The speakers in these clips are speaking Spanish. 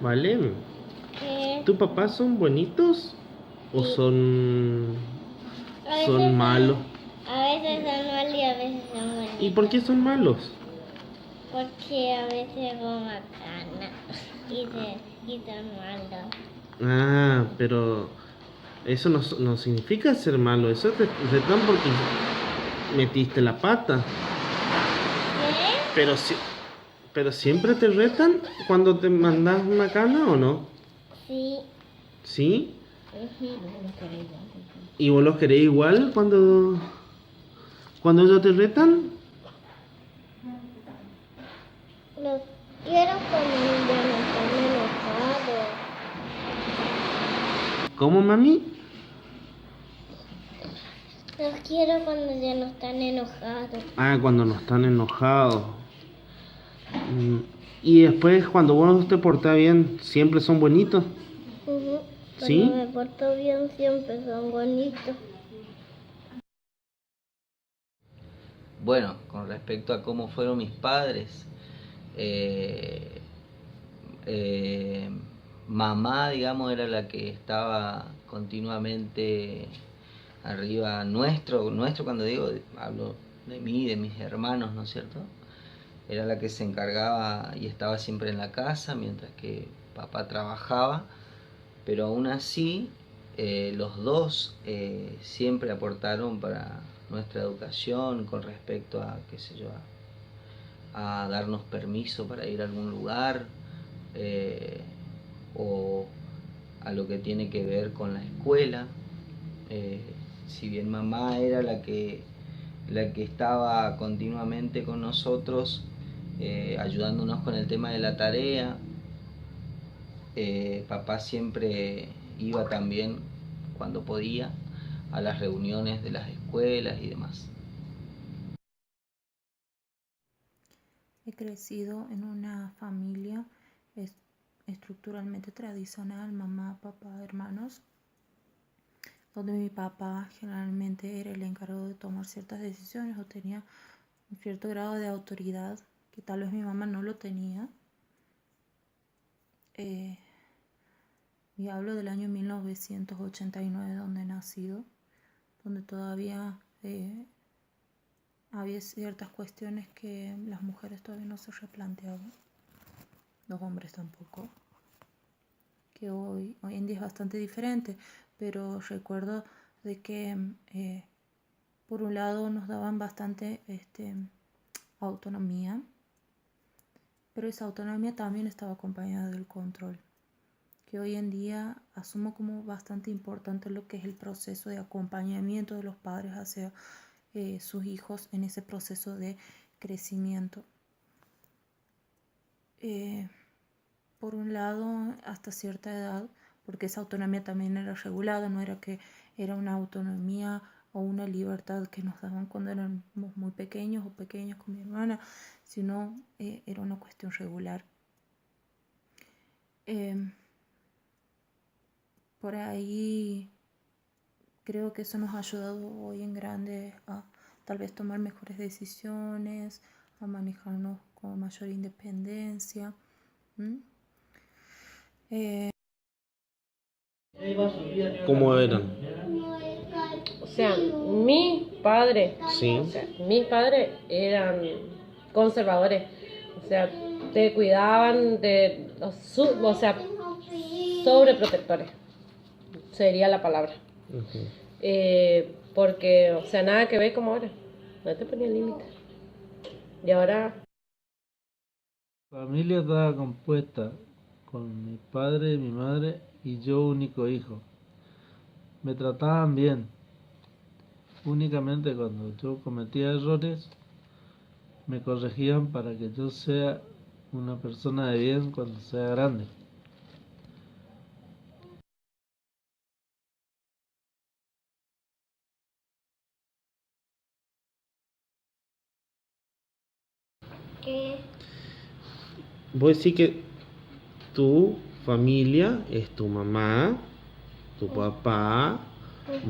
¿Vale? ¿Qué? ¿Tus papás son bonitos o Sí. A veces son malos? a veces son malos y a veces son ¿Y bonitos. por qué son malos? Porque a veces roban cana y son malos. Ah, pero eso no significa ser malo. Eso te retan porque metiste la pata. ¿Qué? Pero si, pero siempre te retan cuando te mandas una cana o no. Sí. ¿Sí? Ujú. ¿Y vos los querés igual cuando ellos te retan? Los quiero cuando ya no están enojados. ¿Cómo, mami? Los quiero cuando ya no están enojados. Ah, cuando no están enojados. Mm, Y después cuando vos te portás bien, siempre son bonitos. Ujú. Cuando ¿Sí? me porto bien siempre son bonitos. Bueno, con respecto a cómo fueron mis padres, eh, eh, mamá, digamos, era la que estaba continuamente arriba nuestro cuando digo, hablo de mí, de mis hermanos, ¿no es cierto? Era la que se encargaba y estaba siempre en la casa, mientras que papá trabajaba, pero aún así los dos siempre aportaron para nuestra educación con respecto a, qué sé yo, a darnos permiso para ir a algún lugar, eh, o a lo que tiene que ver con la escuela. Eh, si bien mamá era la que estaba continuamente con nosotros, ayudándonos con el tema de la tarea, papá siempre iba también cuando podía a las reuniones de las escuelas y demás. He crecido en una familia estructuralmente tradicional, mamá, papá, hermanos, donde mi papá generalmente era el encargado de tomar ciertas decisiones o tenía un cierto grado de autoridad que tal vez mi mamá no lo tenía. Y hablo del año 1989, donde he nacido, donde todavía había ciertas cuestiones que las mujeres todavía no se replanteaban, los hombres tampoco, que hoy en día es bastante diferente, pero recuerdo de que por un lado nos daban bastante autonomía, pero esa autonomía también estaba acompañada del control, que hoy en día asumo como bastante importante lo que es el proceso de acompañamiento de los padres hacia sus hijos en ese proceso de crecimiento. Por un lado, hasta cierta edad, porque esa autonomía también era regulada, no era que era una autonomía o una libertad que nos daban cuando éramos muy pequeños o pequeños con mi hermana, sino era una cuestión regular. Por ahí creo que eso nos ha ayudado hoy en grande a tal vez tomar mejores decisiones, a manejarnos con mayor independencia. ¿Cómo eran? O sea, mis padres, Sí. mis padres eran conservadores. O sea, te cuidaban de, o sea, sobreprotectores, sería la palabra. Ujú. Porque, o sea, nada que ver como ahora. No te ponía límites. Y ahora, La familia estaba compuesta con mi padre, mi madre y yo único hijo. Me trataban bien. Únicamente cuando yo cometía errores, me corregían para que yo sea una persona de bien cuando sea grande. ¿Qué? Vos decís que tu familia es tu mamá, tu papá,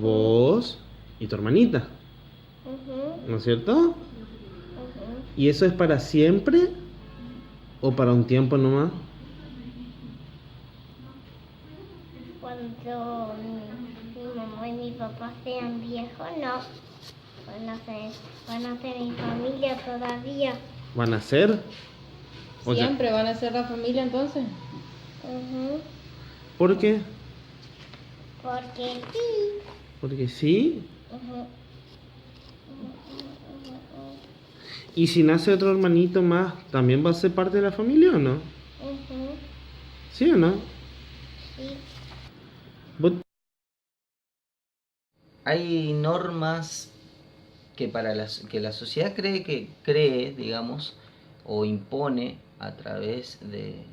vos y tu hermanita, Ujú, ¿no es cierto? ujú. ¿Y eso es para siempre o para un tiempo nomás? sean viejos, no. Van a ser mi familia todavía. ¿Van a ser? O ya- Siempre van a ser la familia entonces. Ujú. ¿Por qué? Porque sí. Porque sí. Ujú. Y si nace otro hermanito más, ¿también va a ser parte de la familia o no? Ujú. ¿Sí o no? Sí. ¿Vos- Hay normas que que la sociedad cree, digamos, o impone a través de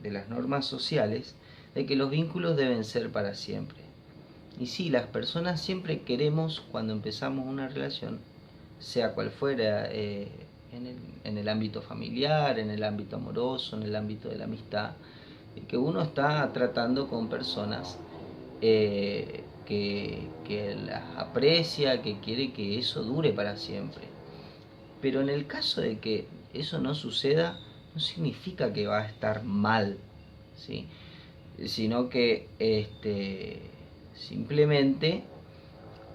las normas sociales, de que los vínculos deben ser para siempre. Y sí, las personas siempre queremos, cuando empezamos una relación, sea cual fuera, en el ámbito familiar, en el ámbito amoroso, en el ámbito de la amistad, que uno está tratando con personas que las aprecia, que quiere que eso dure para siempre. Pero en el caso de que eso no suceda, no significa que va a estar mal, ¿sí? Sino que simplemente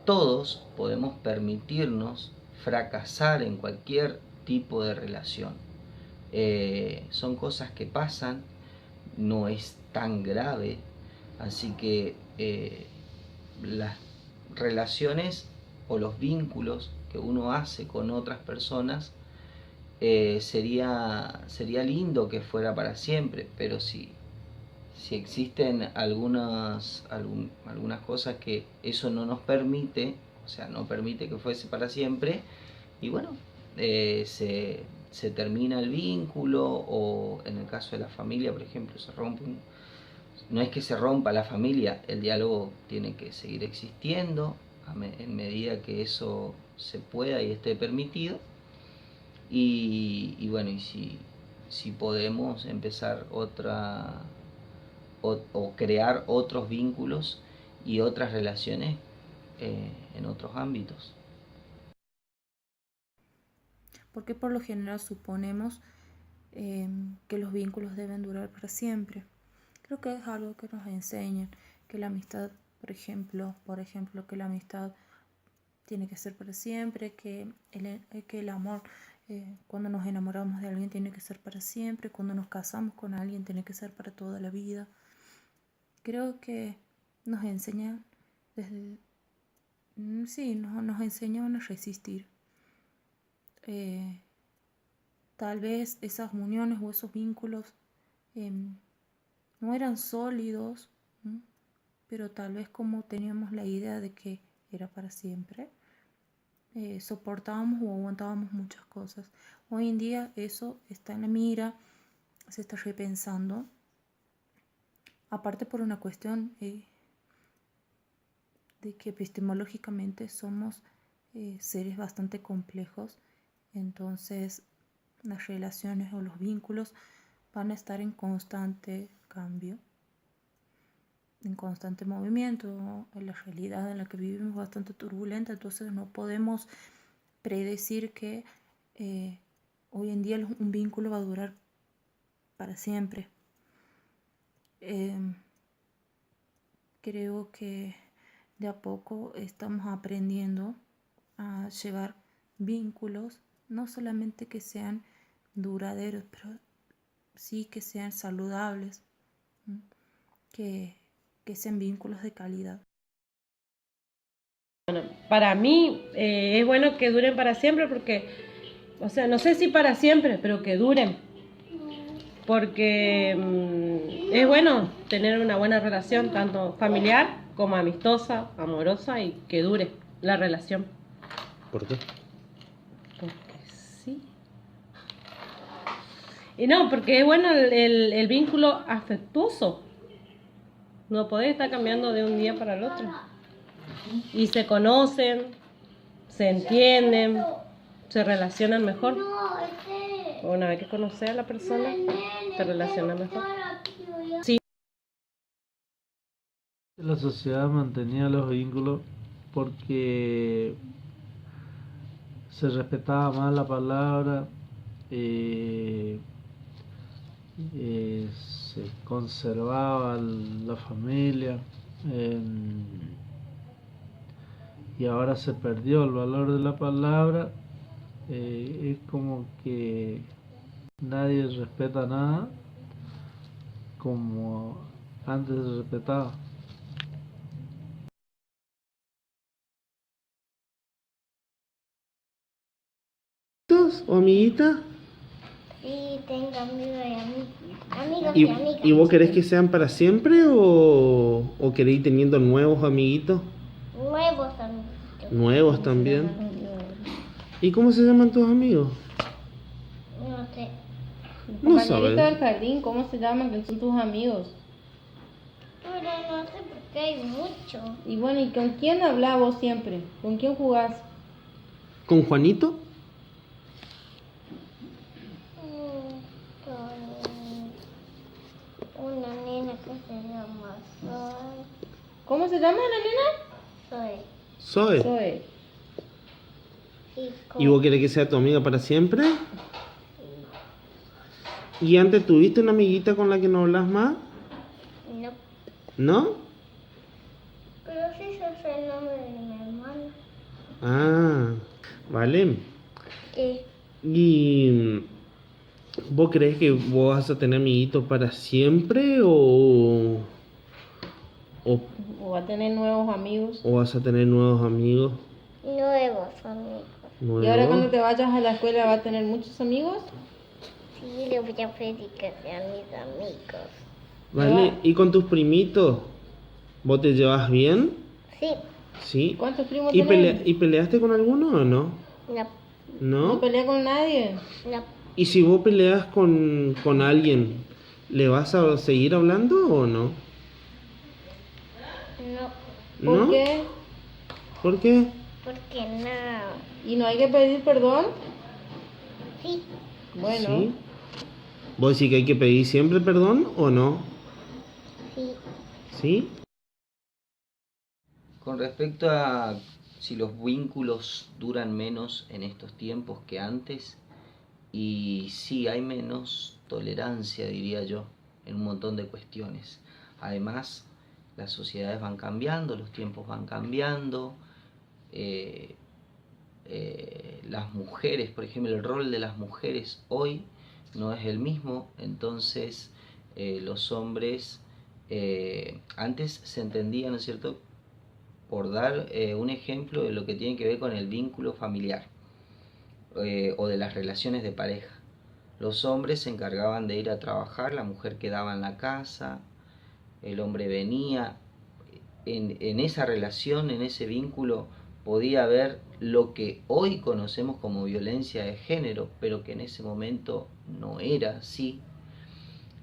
todos podemos permitirnos fracasar en cualquier tipo de relación. Son cosas que pasan, no es tan grave, así que las relaciones o los vínculos que uno hace con otras personas, sería lindo que fuera para siempre, pero si existen algunas cosas que eso no nos permite, o sea, no permite que fuese para siempre, y bueno, se termina el vínculo, o en el caso de la familia, por ejemplo, se rompe no es que se rompa la familia, el diálogo tiene que seguir existiendo en medida que eso se pueda y esté permitido. Y bueno, y si podemos empezar o crear otros vínculos y otras relaciones en otros ámbitos. Porque por lo general suponemos que los vínculos deben durar para siempre. Creo que es algo que nos enseñan, que la amistad, por ejemplo, que la amistad tiene que ser para siempre, que el amor, cuando nos enamoramos de alguien tiene que ser para siempre, cuando nos casamos con alguien tiene que ser para toda la vida. Creo que nos enseñan nos enseñan a resistir. Tal vez esas uniones o esos vínculos no eran sólidos, ¿m? Pero tal vez como teníamos la idea de que era para siempre, soportábamos o aguantábamos muchas cosas. Hoy en día eso está en la mira, se está repensando, aparte por una cuestión de que epistemológicamente somos seres bastante complejos, entonces las relaciones o los vínculos van a estar en constante cambio, en constante movimiento. La realidad en la que vivimos es bastante turbulenta, entonces no podemos predecir que hoy en día un vínculo va a durar para siempre. Creo que de a poco estamos aprendiendo a llevar vínculos, no solamente que sean duraderos, pero sí que sean saludables, que sean vínculos de calidad. Para mí es bueno que duren para siempre porque, o sea, no sé si para siempre, pero que duren. Porque es bueno tener una buena relación, tanto familiar como amistosa, amorosa, y que dure la relación. ¿Por qué? Porque sí. Y no, porque es bueno el vínculo afectuoso. No podés estar cambiando de un día para el otro. Y se conocen, se entienden, se relacionan mejor. Una vez que conoces a la persona, te relacionas mejor. Sí. La sociedad mantenía los vínculos porque se respetaba más la palabra, se conservaba la familia, y ahora se perdió el valor de la palabra, es como que nadie respeta nada como antes se respetaba. ¿O amiguitas? Sí, tengo amigos y amigos ¿Y, y amigas. y vos querés que sean para siempre o querés ir teniendo nuevos amiguitos? Nuevos amiguitos. Nuevos también. ¿Y cómo se llaman tus amigos? No sé. No Compañerito sabes. del jardín, ¿cómo se llaman? Que son tus amigos. Pero no sé porque hay muchos. Y bueno, ¿y con quién hablas vos siempre? ¿Con quién jugás? ¿Con Juanito? Con una nena que se llama Zoe. ¿Cómo se llama la nena? Zoe. Zoe. Zoe. ¿Y vos querés que sea tu amiga para siempre? ¿Y antes tuviste una amiguita con la que no hablas más? No. ¿No? Pero sí se hace el nombre de mi hermana. Ah, vale. ¿Qué? ¿Y vos crees que vos vas a tener amiguitos para siempre o ¿O va a tener nuevos amigos? vas a tener nuevos amigos? Nuevos amigos. Nuevos. ¿Y ahora cuando te vayas a la escuela va a tener muchos amigos? Sí, le voy a pedir que sean mis amigos. Vale, ¿y con tus primitos? ¿Vos te llevas bien? Sí. Sí. ¿Cuántos primos ¿Y, tenés? ¿Y peleaste con alguno o no? No. ¿No ¿No? pelea con nadie? No. ¿Y si vos peleas con alguien, ¿le vas a seguir hablando o no? No. ¿Por ¿No? qué? ¿Por qué? Porque no. ¿Y no hay que pedir perdón? Sí. Bueno, ¿Sí? ¿Vos decís que hay que pedir siempre perdón o no? Sí. ¿Sí? Con respecto a si los vínculos duran menos en estos tiempos que antes, y sí hay menos tolerancia, diría yo, en un montón de cuestiones. Además, las sociedades van cambiando, los tiempos van cambiando, las mujeres, por ejemplo, el rol de las mujeres hoy no es el mismo, entonces los hombres antes se entendían, ¿no es cierto?, por dar un ejemplo de lo que tiene que ver con el vínculo familiar o de las relaciones de pareja. Los hombres se encargaban de ir a trabajar, la mujer quedaba en la casa, el hombre venía. En esa relación, en ese vínculo, podía haber lo que hoy conocemos como violencia de género, pero que en ese momento no era así.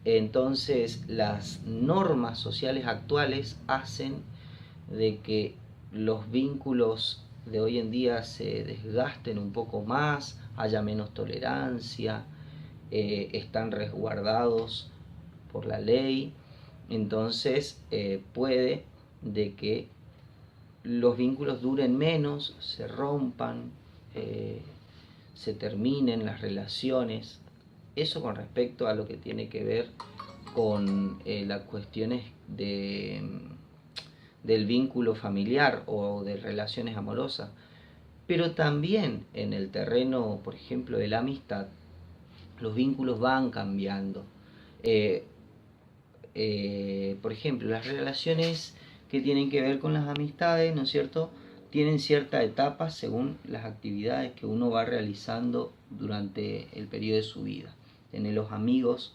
Entonces, las normas sociales actuales hacen de que los vínculos de hoy en día se desgasten un poco más, haya menos tolerancia, están resguardados por la ley, entonces puede de que los vínculos duren menos, se rompan, se terminen las relaciones. Eso con respecto a lo que tiene que ver con las cuestiones del vínculo familiar o de relaciones amorosas. Pero también en el terreno, por ejemplo, de la amistad, los vínculos van cambiando. Por ejemplo, las relaciones que tienen que ver con las amistades, ¿no es cierto?, tienen cierta etapa según las actividades que uno va realizando durante el periodo de su vida. Tenés los amigos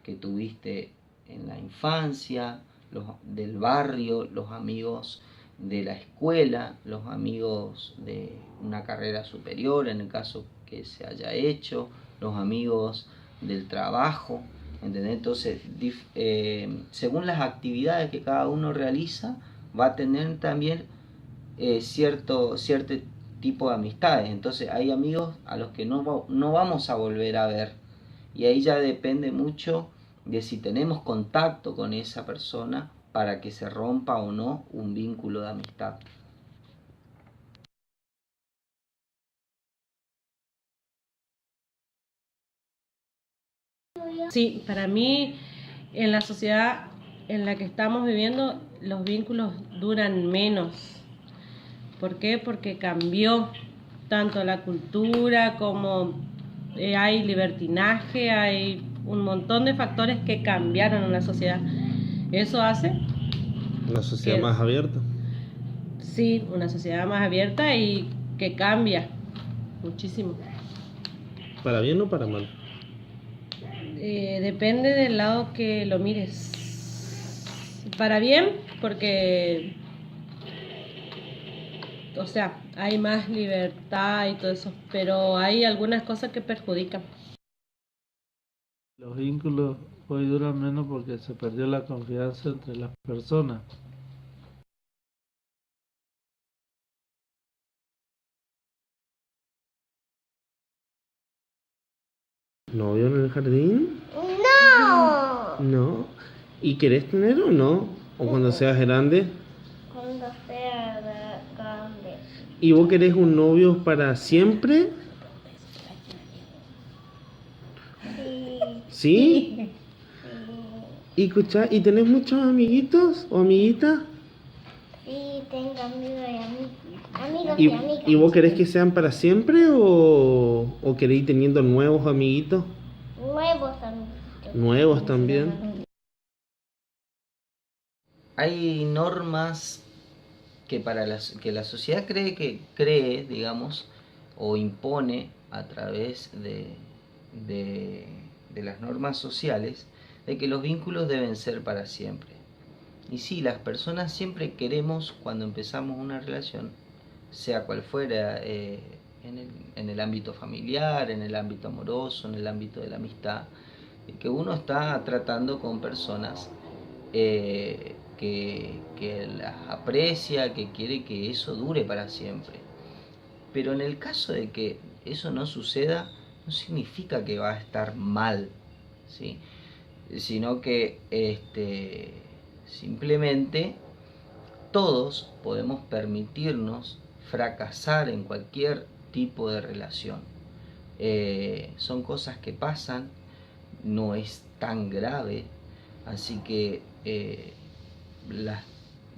que tuviste en la infancia, los del barrio, los amigos de la escuela, los amigos de una carrera superior, en el caso que se haya hecho, los amigos del trabajo, ¿entendés? Entonces, según las actividades que cada uno realiza, va a tener también cierto tipo de amistades. Entonces, hay amigos a los que no vamos a volver a ver. Y ahí ya depende mucho de si tenemos contacto con esa persona para que se rompa o no un vínculo de amistad. sí, para mí en la sociedad en la que estamos viviendo los vínculos duran menos, ¿Por qué? Porque cambió tanto la cultura como hay libertinaje, hay un montón de factores que cambiaron en la sociedad. Eso hace Una sociedad que más abierta. sí, una sociedad más abierta y que cambia muchísimo. ¿Para bien o para mal? Depende del lado que lo mires. Para bien, porque, o sea, hay más libertad y todo eso, pero hay algunas cosas que perjudican. Los vínculos hoy duran menos porque se perdió la confianza entre las personas. ¿Novio en el jardín? No. No. ¿Y querés tener o no? ¿O cuando seas grande? Cuando sea grande. ¿Y vos querés un novio para siempre? Sí. ¿Sí? ¿Y escuchá, ¿y tenés muchos amiguitos o amiguitas? Sí, tengo amigos y amigas ¿Y, y amigas. y vos querés que sean para siempre o querés ir teniendo nuevos amiguitos? Nuevos amigos. Nuevos también. Hay normas que que la sociedad cree, digamos, o impone a través de las normas sociales, de que los vínculos deben ser para siempre. Y sí, las personas siempre queremos, cuando empezamos una relación, sea cual fuera, en el ámbito familiar, en el ámbito amoroso, en el ámbito de la amistad, que uno está tratando con personas que las aprecia, que quiere que eso dure para siempre. Pero en el caso de que eso no suceda, no significa que va a estar mal, ¿sí? Sino que simplemente todos podemos permitirnos fracasar en cualquier tipo de relación. Son cosas que pasan, no es tan grave, así que las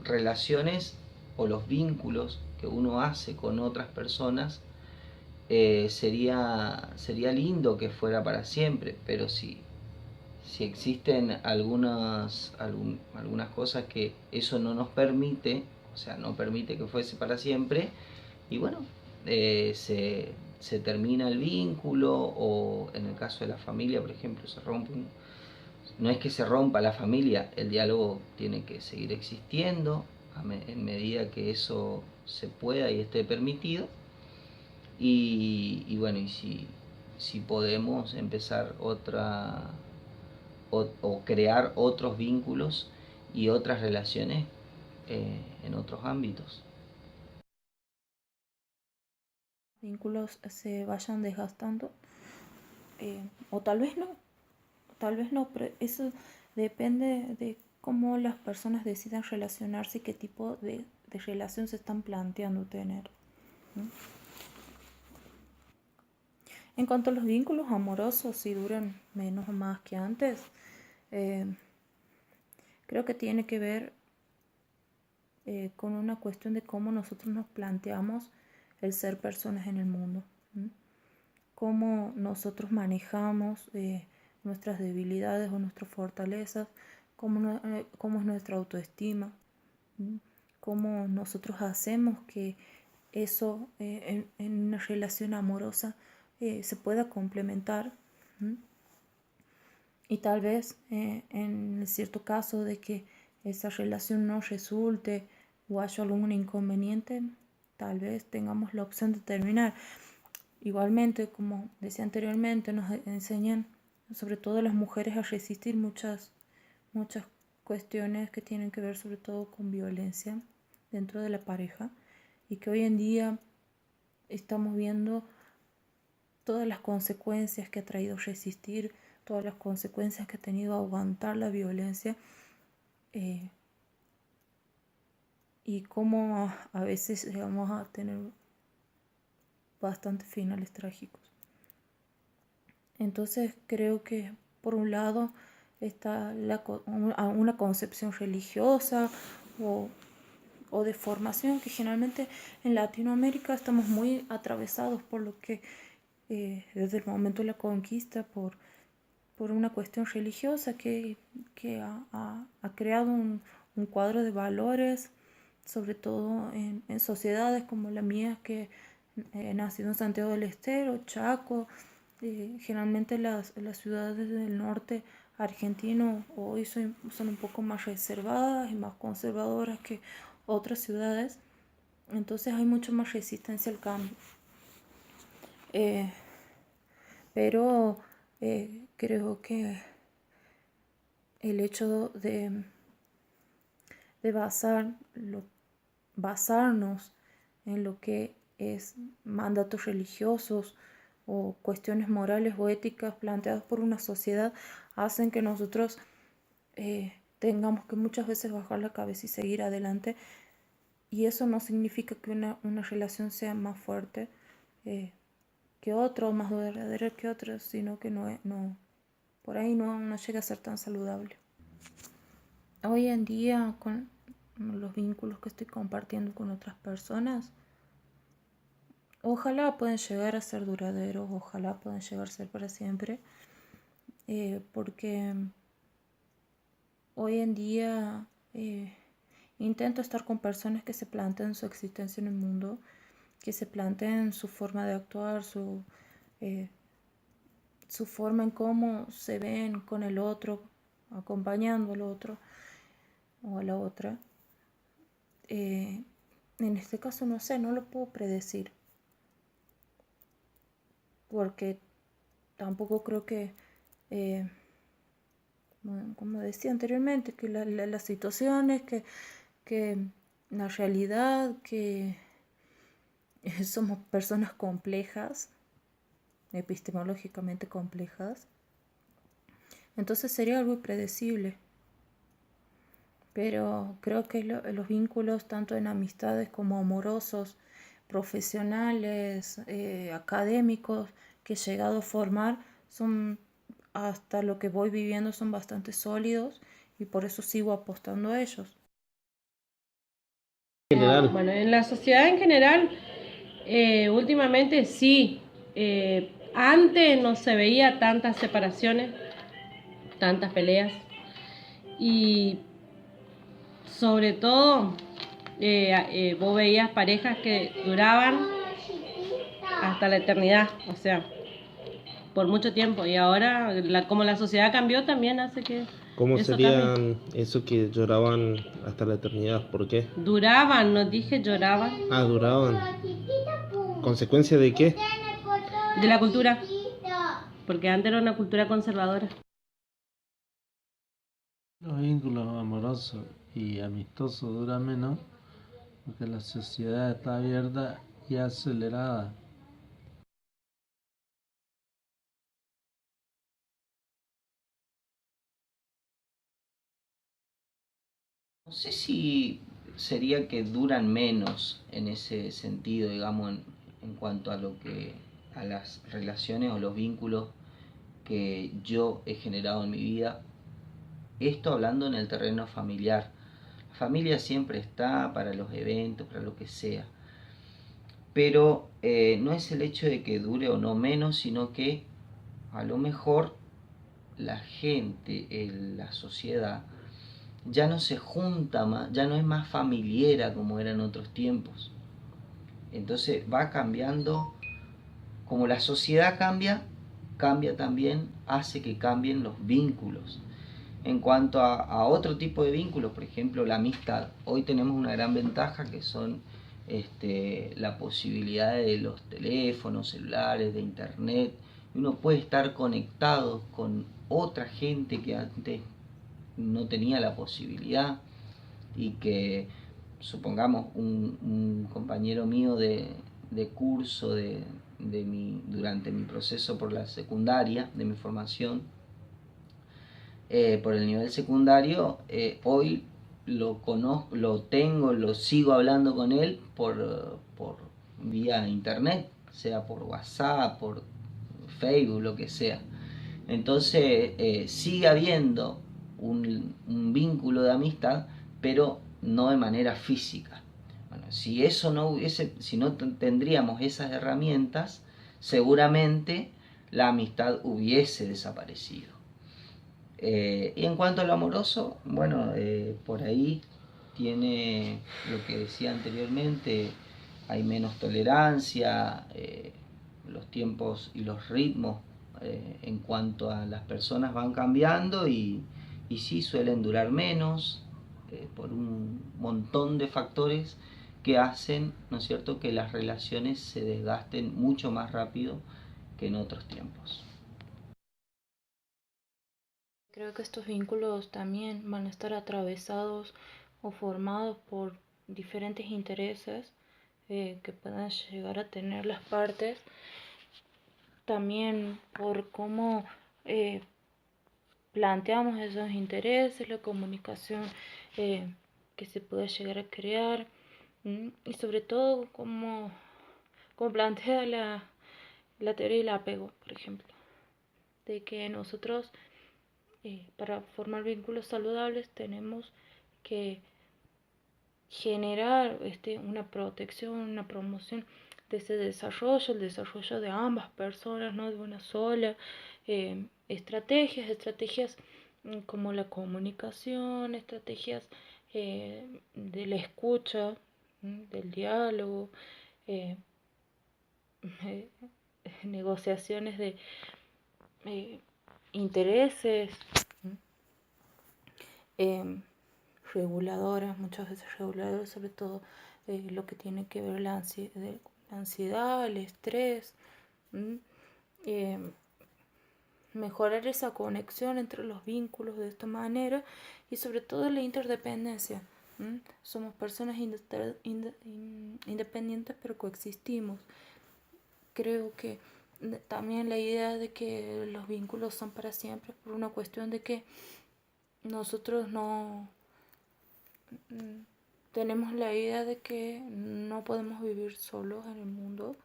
relaciones o los vínculos que uno hace con otras personas sería lindo que fuera para siempre, pero si existen algunas cosas que eso no nos permite, o sea, no permite que fuese para siempre, y bueno, se termina el vínculo, o en el caso de la familia, por ejemplo, se rompe no es que se rompa la familia, el diálogo tiene que seguir existiendo en medida que eso se pueda y esté permitido, y bueno, y si podemos empezar otra o crear otros vínculos y otras relaciones en otros ámbitos. Vínculos se vayan desgastando, o tal vez no, pero eso depende de cómo las personas decidan relacionarse y qué tipo de relación se están planteando tener, ¿no? En cuanto a los vínculos amorosos, si duran menos o más que antes, creo que tiene que ver con una cuestión de cómo nosotros nos planteamos el ser personas en el mundo, ¿no? Cómo nosotros manejamos nuestras debilidades o nuestras fortalezas, cómo es nuestra autoestima, ¿no? Cómo nosotros hacemos que eso en una relación amorosa se pueda complementar, ¿no? Y tal vez en cierto caso de que esa relación no resulte o haya algún inconveniente, tal vez tengamos la opción de terminar. Igualmente, como decía anteriormente, nos enseñan, sobre todo las mujeres, a resistir muchas cuestiones que tienen que ver sobre todo con violencia dentro de la pareja, y que hoy en día estamos viendo todas las consecuencias que ha traído resistir, todas las consecuencias que ha tenido aguantar la violencia, y cómo a veces llegamos a tener bastantes finales trágicos. Entonces creo que por un lado está una concepción religiosa o o de formación, que generalmente en Latinoamérica estamos muy atravesados por lo que desde el momento de la conquista, por una cuestión religiosa que ha creado un cuadro de valores, sobre todo en sociedades como la mía, que he nacido en Santiago del Estero, Chaco. Generalmente las ciudades del norte argentino hoy son un poco más reservadas y más conservadoras que otras ciudades, entonces hay mucho más resistencia al cambio. Pero creo que el hecho de basarnos en lo que es mandatos religiosos o cuestiones morales o éticas planteadas por una sociedad hacen que nosotros tengamos que muchas veces bajar la cabeza y seguir adelante, y eso no significa que una relación sea más fuerte que otra o más duradera que otra, sino que por ahí no llega a ser tan saludable. Hoy en día, con los vínculos que estoy compartiendo con otras personas, ojalá puedan llegar a ser duraderos, ojalá puedan llegar a ser para siempre, porque hoy en día intento estar con personas que se planteen su existencia en el mundo, que se planteen su forma de actuar, su forma en cómo se ven con el otro, acompañando al otro o a la otra. En este caso no sé, no lo puedo predecir, porque tampoco creo que, como decía anteriormente, que las situaciones, que la realidad, que somos personas complejas, epistemológicamente complejas, entonces sería algo impredecible. Pero creo que los vínculos, tanto en amistades como amorosos, profesionales, académicos, que he llegado a formar, son, hasta lo que voy viviendo, son bastante sólidos, y por eso sigo apostando a ellos. En general. Bueno, en la sociedad en general, últimamente sí. Antes no se veía tantas separaciones, tantas peleas, y sobre todo vos veías parejas que duraban hasta la eternidad, o sea, por mucho tiempo, y ahora como la sociedad cambió también hace que ¿Cómo eso serían cambie. eso que lloraban hasta la eternidad? ¿Por qué? Duraban, no dije lloraban. Duraban. ¿Consecuencia de qué? De la cultura, porque antes era una cultura conservadora. Los vínculos amorosos y amistosos duran menos porque la sociedad está abierta y acelerada. No sé si sería que duran menos en ese sentido, digamos, en cuanto a a las relaciones o los vínculos que yo he generado en mi vida. Esto hablando en el terreno familiar. La familia siempre está para los eventos, para lo que sea. Pero no es el hecho de que dure o no menos, sino que a lo mejor la gente, la sociedad, ya no se junta más, ya no es más familiar como era en otros tiempos. Entonces va cambiando, como la sociedad cambia también, hace que cambien los vínculos. En cuanto a otro tipo de vínculos, por ejemplo la amistad, hoy tenemos una gran ventaja que son la posibilidad de los teléfonos celulares, de internet. Uno puede estar conectado con otra gente que antes no tenía la posibilidad, y que supongamos un compañero mío de curso durante mi proceso por la secundaria, de mi formación, por el nivel secundario, hoy lo conozco, lo sigo hablando con él por vía internet, sea por WhatsApp, por Facebook, lo que sea. Entonces sigue habiendo un vínculo de amistad, pero no de manera física. Si eso no hubiese, si no tendríamos esas herramientas, seguramente la amistad hubiese desaparecido. Y en cuanto a lo amoroso, bueno, por ahí tiene lo que decía anteriormente, hay menos tolerancia, los tiempos y los ritmos en cuanto a las personas van cambiando y sí suelen durar menos por un montón de factores que hacen, ¿no es cierto?, que las relaciones se desgasten mucho más rápido que en otros tiempos. Creo que estos vínculos también van a estar atravesados o formados por diferentes intereses que puedan llegar a tener las partes, también por cómo planteamos esos intereses, la comunicación que se puede llegar a crear, y sobre todo cómo plantea la teoría del apego, por ejemplo, de que nosotros para formar vínculos saludables tenemos que generar una protección, una promoción de ese desarrollo, el desarrollo de ambas personas, no de una sola. Estrategias como la comunicación, estrategias de la escucha, del diálogo, eh, negociaciones de intereses, reguladoras, muchas veces reguladoras, sobre todo lo que tiene que ver la ansiedad, el estrés, mejorar esa conexión entre los vínculos de esta manera y sobre todo la interdependencia. Somos personas independientes pero coexistimos. Creo que también la idea de que los vínculos son para siempre es por una cuestión de que nosotros no tenemos la idea de que no podemos vivir solos en el mundo.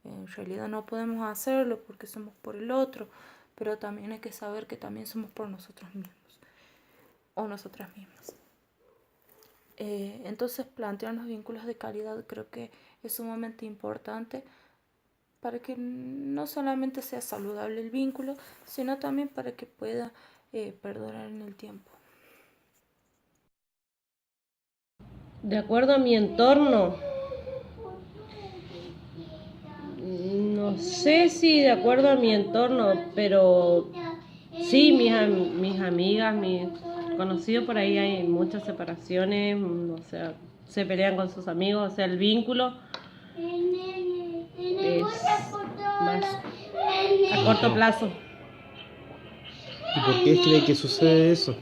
En realidad no podemos hacerlo porque somos por el otro, pero también hay que saber que también somos por nosotros mismos o nosotras mismas. Entonces plantearnos vínculos de calidad creo que es sumamente importante para que no solamente sea saludable el vínculo, sino también para que pueda perdurar en el tiempo. De acuerdo a mi entorno, no sé si de acuerdo a mi entorno, pero sí, mis amigas, mis conocidos, por ahí hay muchas separaciones, o sea, se pelean con sus amigos, o sea, el vínculo es más a corto plazo. ¿Y por qué cree que sucede eso?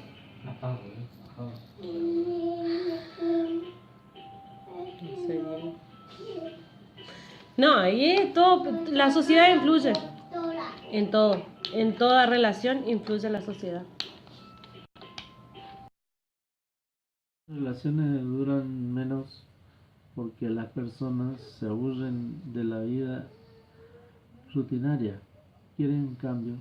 No, ahí es todo, la sociedad influye en todo, en toda relación influye la sociedad. Las relaciones duran menos porque las personas se aburren de la vida rutinaria, quieren cambios.